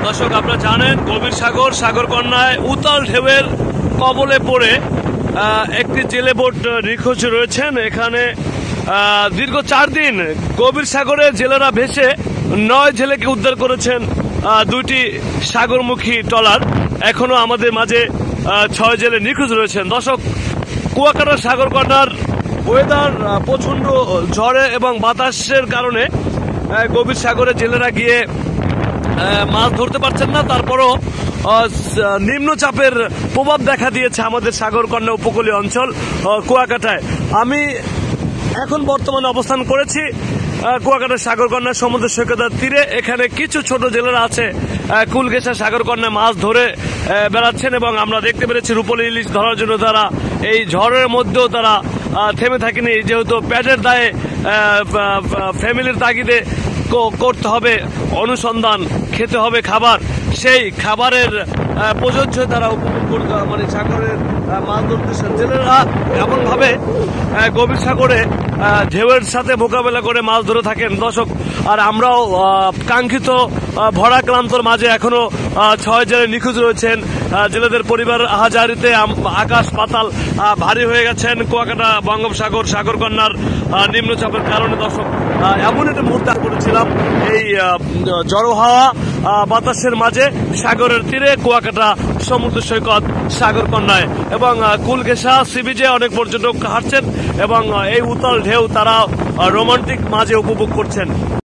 দর্শক, আপনারা জানেন গভীর সাগরকন্যায় উতাল ঢেউয়ের কবলে পড়ে একটি জেলে বোট নিখোঁজ রয়েছেন। এখানে দীর্ঘ 4 দিন গভীর সাগরে জেলেরা ভেসে 9 জেলেকে উদ্ধার করেছেন দুইটি সাগরমুখী ট্রলার। এখনো আমাদের মাঝে 6 জেলে নিখোঁজ রয়েছেন। দর্শক, কুয়াকাটা সাগরকন্যার ওয়েদার প্রচন্ড ঝড়ে এবং বাতাসের কারণে গভীর সাগরে জেলেরা গিয়ে মাছ ধরতে পারছেন না। তারপরও নিম্নচাপের প্রভাব দেখা দিয়েছে আমাদের সাগরকন্যা উপকূলীয় অঞ্চল কুয়াকাটায়। আমি এখন বর্তমানে অবস্থান করেছি কুয়াকাটা সাগরকন্যা সমুদ্র সৈকতের তীরে। এখানে কিছু ছোট জেলেরা আছে কুলঘেঁষা সাগরকন্যা মাছ ধরে বেড়াচ্ছেন এবং আমরা দেখতে পেরেছি রূপলী ইলিশ ধরার জন্য তারা এই ঝড়ের মধ্যেও তারা থেমে থাকেনি। যেহেতু পেটের দায়ে ফ্যামিলির তাগিদে করতে হবে অনুসন্ধান, খেতে হবে খাবার, সেই খাবারের প্রযোজ্য তারা উপভোগ করতে মানে সাগরের মাছ ধরতেছেন। জেলেরা এমনভাবে গভীর সাগরে ঢেউয়ের সাথে মোকাবেলা করে মাছ ধরে থাকেন। দর্শক, আর আমরাও কাঙ্ক্ষিত ভরা ক্লান্তর মাঝে এখনো 6 জেলে নিখোঁজ রয়েছেন। জেলেদের পরিবার আহাজারিতে আকাশ পাতাল ভারী হয়ে গেছেন কুয়াকাটা বঙ্গোপসাগর সাগরকন্যার নিম্নচাপের কারণে। দর্শক, এমন একটা মুহূর্তে করেছিলাম এই ঝড়ো হাওয়া বাতাসের মাঝে সাগরের তীরে কুয়াকাটা সমুদ্র সৈকত সাগরকন্যায় এবং কুলঘেঁষা সি বিচে অনেক পর্যটক হাঁটছেন এবং এই উতাল ঢেউ তারা রোমান্টিক মাঝে উপভোগ করছেন।